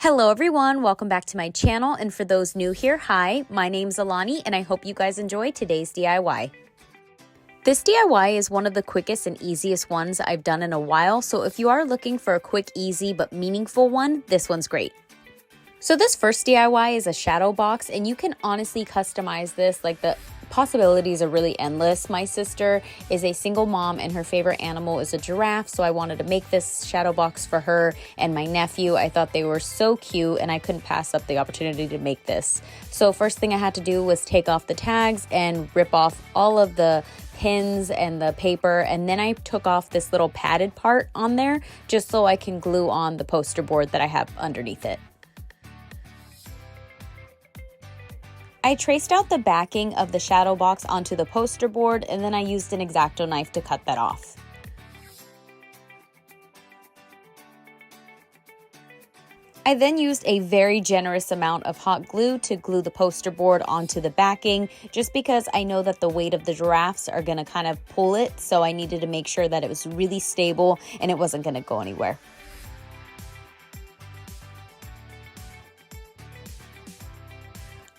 Hello everyone, welcome back to my channel, and for those new here, hi, my name's Alani and I hope you guys enjoy today's DIY. This DIY is one of the quickest and easiest ones I've done in a while, so if you are looking for a quick, easy, but meaningful one, this one's great. So this first DIY is a shadow box, and you can honestly customize this, like the possibilities are really endless. My sister is a single mom and her favorite animal is a giraffe, so I wanted to make this shadow box for her and my nephew. I thought they were so cute and I couldn't pass up the opportunity to make this. So first thing I had to do was take off the tags and rip off all of the pins and the paper, and then I took off this little padded part on there just so I can glue on the poster board that I have underneath it. I traced out the backing of the shadow box onto the poster board, and then I used an X-Acto knife to cut that off. I then used a very generous amount of hot glue to glue the poster board onto the backing, just because I know that the weight of the giraffes are going to kind of pull it, so I needed to make sure that it was really stable and it wasn't going to go anywhere.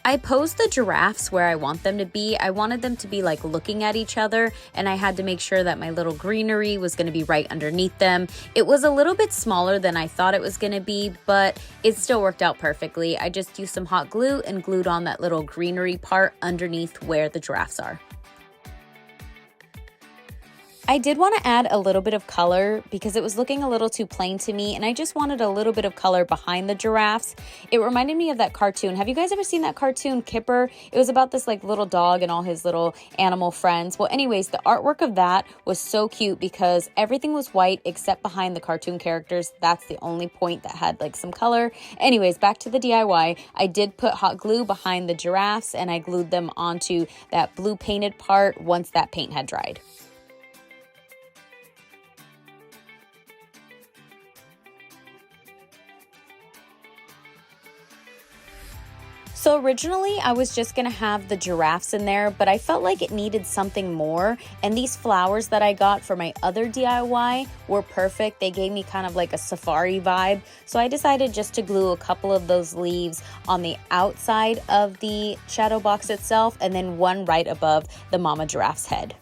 I posed the giraffes where I want them to be. I wanted them to be like looking at each other, and I had to make sure that my little greenery was going to be right underneath them. It was a little bit smaller than I thought it was going to be, but it still worked out perfectly. I just used some hot glue and glued on that little greenery part underneath where the giraffes are. I did want to add a little bit of color because it was looking a little too plain to me, and I just wanted a little bit of color behind the giraffes. It reminded me of that cartoon. Have you guys ever seen that cartoon, Kipper? It was about this like little dog and all his little animal friends. Well, anyways, the artwork of that was so cute because everything was white except behind the cartoon characters. That's the only point that had like some color. Anyways, back to the DIY. I did put hot glue behind the giraffes, and I glued them onto that blue painted part once that paint had dried. So originally I was just gonna have the giraffes in there, but I felt like it needed something more, and these flowers that I got for my other DIY were perfect. They gave me kind of like a safari vibe, so I decided just to glue a couple of those leaves on the outside of the shadow box itself, and then one right above the mama giraffe's head.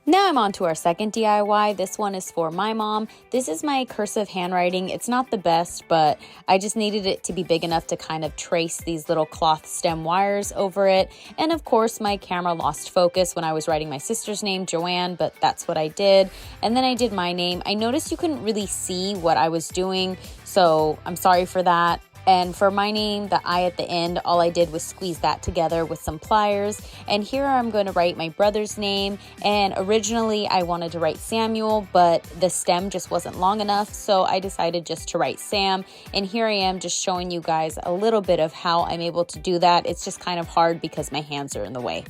Now I'm on to our second DIY. This one is for my mom. This is my cursive handwriting. It's not the best, but I just needed it to be big enough to kind of trace these little cloth stem wires over it. And of course, my camera lost focus when I was writing my sister's name, Joanne, but that's what I did. And then I did my name. I noticed you couldn't really see what I was doing, so I'm sorry for that. And for my name, the I at the end, all I did was squeeze that together with some pliers. And here I'm going to write my brother's name. And originally I wanted to write Samuel, but the stem just wasn't long enough, so I decided just to write Sam. And here I am just showing you guys a little bit of how I'm able to do that. It's just kind of hard because my hands are in the way.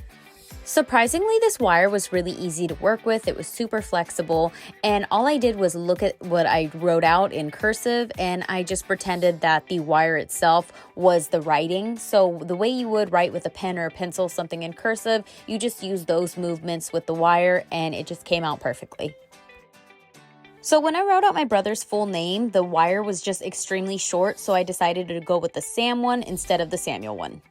Surprisingly, this wire was really easy to work with. It was super flexible, and all I did was look at what I wrote out in cursive, and I just pretended that the wire itself was the writing. So the way you would write with a pen or a pencil something in cursive, you just use those movements with the wire, and it just came out perfectly. So when I wrote out my brother's full name, the wire was just extremely short, so I decided to go with the Sam one instead of the Samuel one.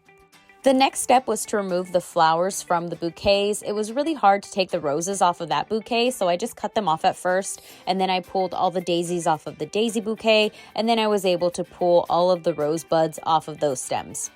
The next step was to remove the flowers from the bouquets. It was really hard to take the roses off of that bouquet, so I just cut them off at first, and then I pulled all the daisies off of the daisy bouquet, and then I was able to pull all of the rosebuds off of those stems.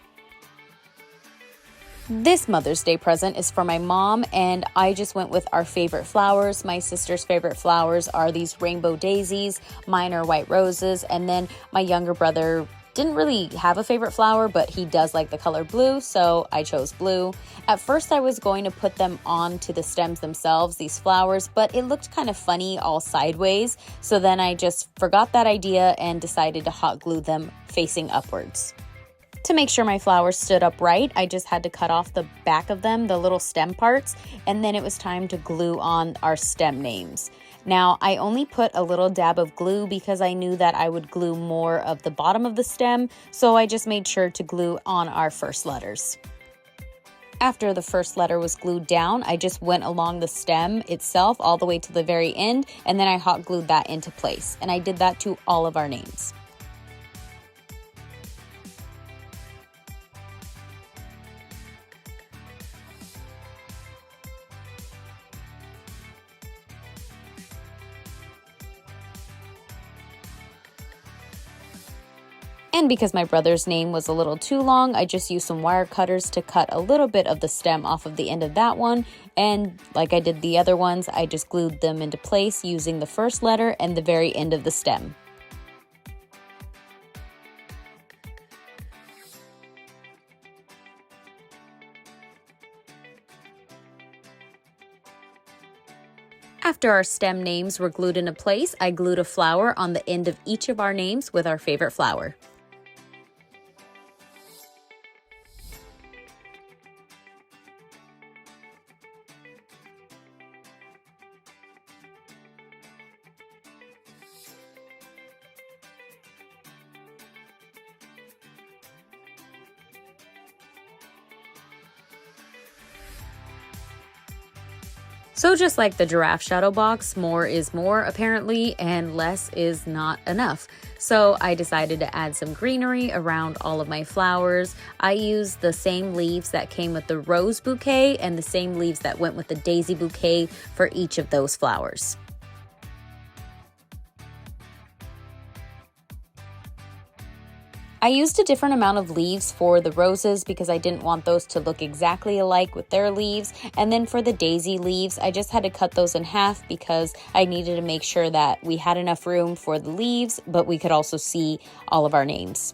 This Mother's Day present is for my mom, and I just went with our favorite flowers. My sister's favorite flowers are these rainbow daisies. Mine are white roses, and then my younger brother didn't really have a favorite flower, but he does like the color blue, so I chose blue. At first I was going to put them onto the stems themselves, these flowers, but it looked kind of funny all sideways, so then I just forgot that idea and decided to hot glue them facing upwards. To make sure my flowers stood upright, I just had to cut off the back of them, the little stem parts, and then it was time to glue on our stem names. Now, I only put a little dab of glue because I knew that I would glue more of the bottom of the stem, so I just made sure to glue on our first letters. After the first letter was glued down, I just went along the stem itself all the way to the very end, and then I hot glued that into place. And I did that to all of our names. And because my brother's name was a little too long, I just used some wire cutters to cut a little bit of the stem off of the end of that one. And like I did the other ones, I just glued them into place using the first letter and the very end of the stem. After our stem names were glued into place, I glued a flower on the end of each of our names with our favorite flower. So just like the giraffe shadow box, more is more apparently, and less is not enough. So I decided to add some greenery around all of my flowers. I used the same leaves that came with the rose bouquet and the same leaves that went with the daisy bouquet for each of those flowers. I used a different amount of leaves for the roses because I didn't want those to look exactly alike with their leaves. And then for the daisy leaves, I just had to cut those in half because I needed to make sure that we had enough room for the leaves, but we could also see all of our names.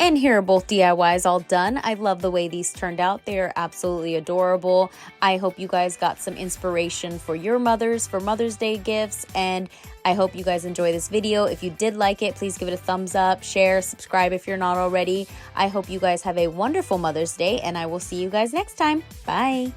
And here are both DIYs all done. I love the way these turned out. They are absolutely adorable. I hope you guys got some inspiration for your mothers for Mother's Day gifts, and I hope you guys enjoy this video. If you did like it, please give it a thumbs up, share, subscribe if you're not already. I hope you guys have a wonderful Mother's Day, and I will see you guys next time. Bye.